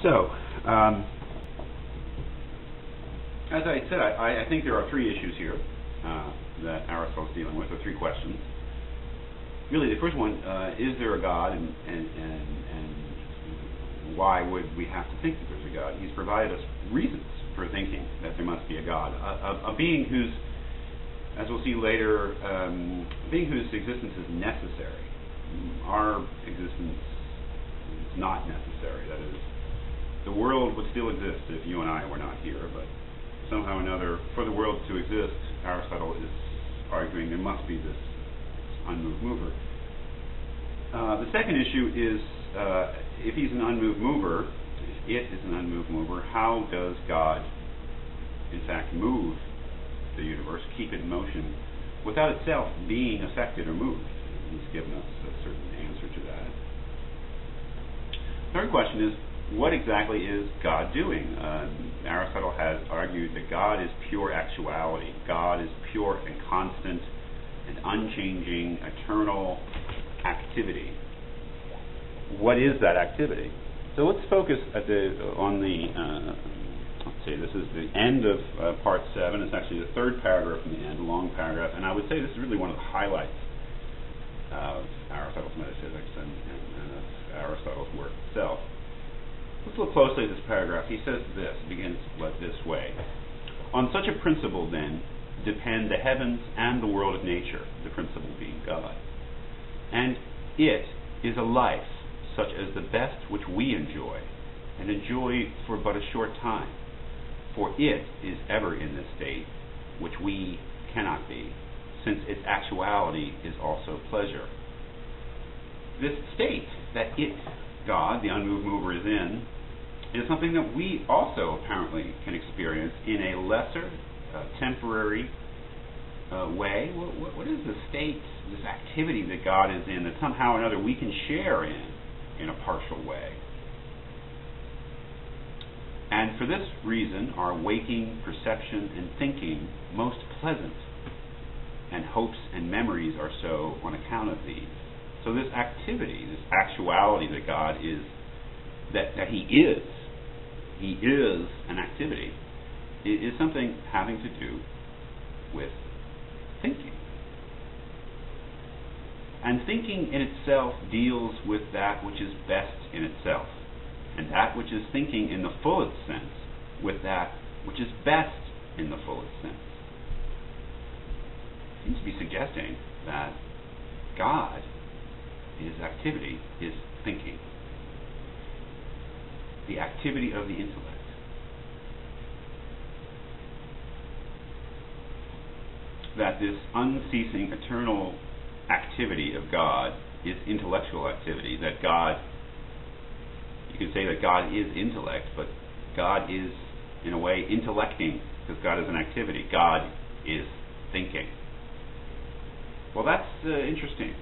So, as I said, I think there are three issues here that Aristotle is dealing with, or three questions. Really, the first one, is there a God, and why would we have to think that there's a God? He's provided us reasons for thinking that there must be a God. A being whose, as we'll see later, a being whose existence is necessary. Our existence is not necessary. That is, the world would still exist if you and I were not here, but somehow or another, for the world to exist, Aristotle is arguing there must be this unmoved mover. The second issue is, if he's an unmoved mover, if it is an unmoved mover, how does God, in fact, move the universe, keep it in motion, without itself being affected or moved? And he's given us a certain answer to that. Third question is, what exactly is God doing? Aristotle has argued that God is pure actuality. God is pure and constant and unchanging, eternal activity. What is that activity? So let's focus let's see, this is the end of part 7. It's actually the third paragraph from the end, a long paragraph, and I would say this is really one of the highlights of Aristotle's metaphysics and of Aristotle's work itself. Let's look closely at this paragraph. He says this, begins this way. On such a principle, then, depend the heavens and the world of nature, the principle being God. And it is a life such as the best which we enjoy, and enjoy for but a short time. For it is ever in this state which we cannot be, since its actuality is also pleasure. This state that it, God, the unmoved mover, is in, is something that we also apparently can experience in a lesser, temporary way. What is the state, this activity that God is in, that somehow or another we can share in a partial way? And for this reason are waking perception and thinking most pleasant, and hopes and memories are so on account of these. So this activity, this actuality that God is, that He is an activity, is something having to do with thinking. And thinking in itself deals with that which is best in itself, and that which is thinking in the fullest sense with that which is best in the fullest sense. Seems to be suggesting that God, His activity, is thinking. The activity of the intellect. That this unceasing, eternal activity of God is intellectual activity. That God, you could say that God is intellect, but God is, in a way, intellecting, because God is an activity. God is thinking. Well, that's interesting.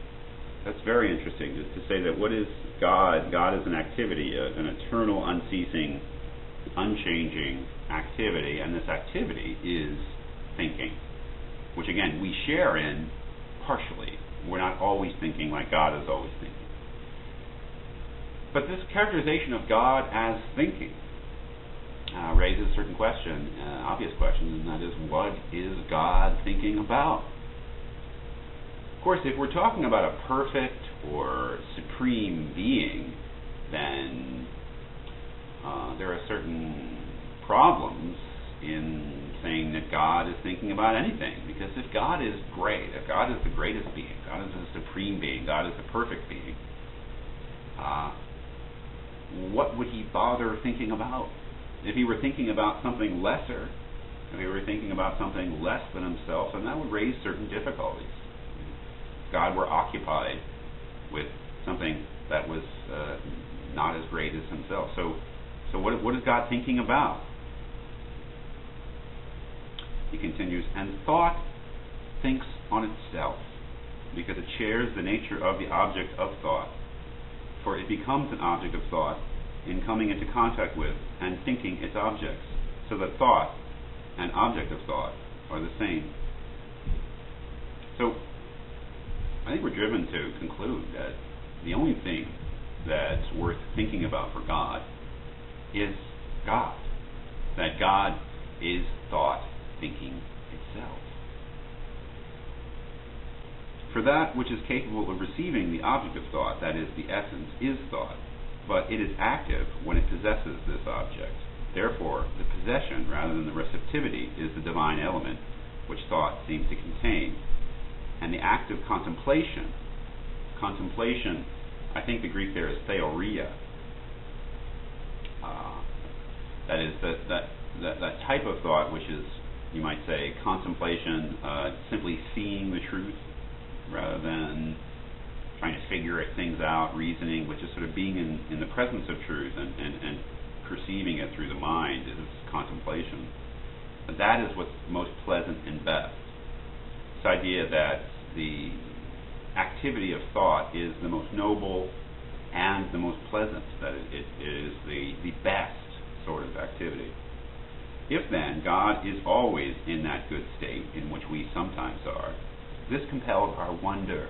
That's very interesting, just to say that what is God? God is an activity, an eternal, unceasing, unchanging activity, and this activity is thinking, which again, we share in partially. We're not always thinking like God is always thinking. But this characterization of God as thinking raises a certain question, obvious question, and that is, what is God thinking about? Of course, if we're talking about a perfect or supreme being, then there are certain problems in saying that God is thinking about anything. Because if God is great, if God is the greatest being, God is the supreme being, God is the perfect being, what would He bother thinking about? If He were thinking about something lesser, if He were thinking about something less than Himself, then that would raise certain difficulties. God were occupied with something that was not as great as Himself. So what is God thinking about? He continues, and thought thinks on itself, because it shares the nature of the object of thought. For it becomes an object of thought in coming into contact with and thinking its objects, so that thought and object of thought are the same. So I think we're driven to conclude that the only thing that's worth thinking about for God is God, that God is thought thinking itself. For that which is capable of receiving the object of thought, that is, the essence, is thought, but it is active when it possesses this object. Therefore, the possession, rather than the receptivity, is the divine element which thought seems to contain. And the act of contemplation, I think the Greek there is theoria. That is, that type of thought which is, you might say, contemplation, simply seeing the truth, rather than trying to figure things out, reasoning, but just sort of being in the presence of truth and perceiving it through the mind is contemplation. That is what's most pleasant and best. This idea that the activity of thought is the most noble and the most pleasant, that it is the best sort of activity. If then God is always in that good state in which we sometimes are, this compels our wonder.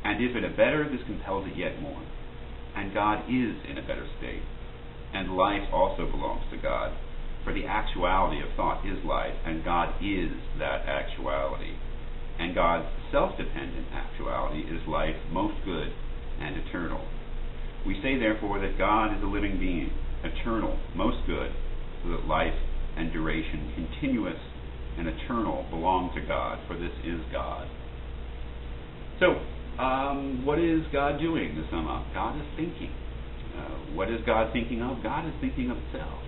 And if in a better, this compels it yet more. And God is in a better state. And life also belongs to God. For the actuality of thought is life, and God is that actuality. And God's self-dependent actuality is life, most good and eternal. We say, therefore, that God is a living being, eternal, most good, so that life and duration, continuous and eternal, belong to God, for this is God. So, what is God doing, to sum up? God is thinking. What is God thinking of? God is thinking of itself.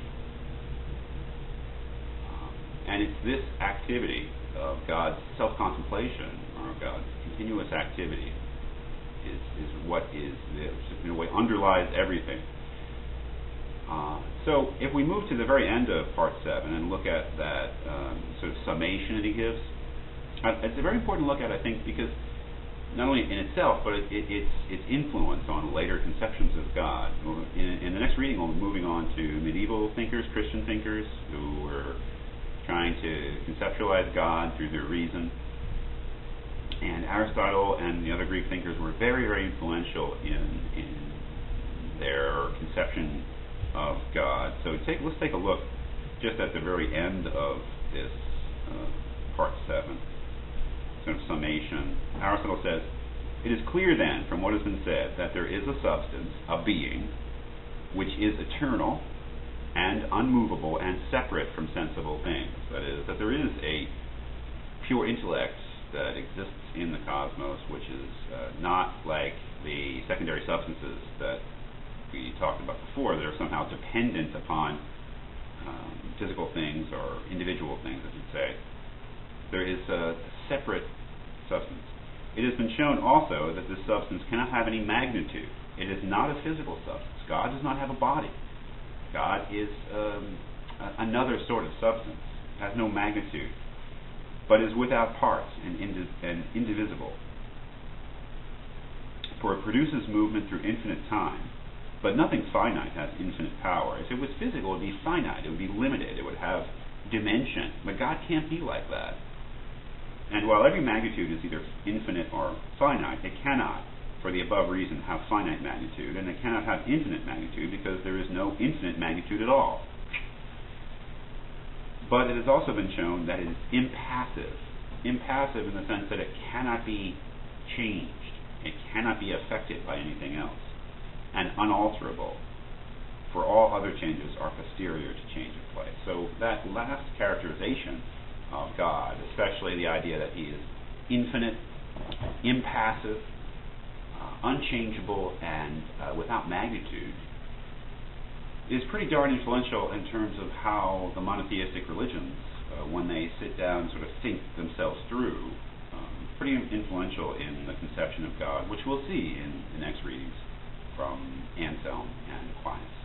And it's this activity of God's self-contemplation, or God's continuous activity, is what is, in a way, underlies everything. So if we move to the very end of Part 7 and look at that sort of summation that he gives, it's a very important look at, I think, because not only in itself, but its influence on later conceptions of God. In the next reading, we'll be moving on to medieval thinkers, Christian thinkers, who were trying to conceptualize God through their reason. And Aristotle and the other Greek thinkers were very, very influential in their conception of God. So let's take a look just at the very end of this Part 7. Sort of summation. Aristotle says, "It is clear then from what has been said that there is a substance, a being, which is eternal and unmovable and separate from sensible things." That is, that there is a pure intellect that exists in the cosmos, which is not like the secondary substances that we talked about before, that are somehow dependent upon physical things or individual things, as you'd say. There is a separate substance. It has been shown also that this substance cannot have any magnitude. It is not a physical substance. God does not have a body. God is another sort of substance, has no magnitude, but is without parts and indivisible. For it produces movement through infinite time, but nothing finite has infinite power. If it was physical, it would be finite, it would be limited, it would have dimension, but God can't be like that. And while every magnitude is either infinite or finite, it cannot, for the above reason, have finite magnitude, and it cannot have infinite magnitude because there is no infinite magnitude at all. But it has also been shown that it is impassive. Impassive in the sense that it cannot be changed. It cannot be affected by anything else. And unalterable, for all other changes are posterior to change of place. So that last characterization of God, especially the idea that he is infinite, impassive, unchangeable, and without magnitude, is pretty darn influential in terms of how the monotheistic religions, when they sit down and sort of think themselves through, pretty influential in the conception of God, which we'll see in the next readings from Anselm and Aquinas.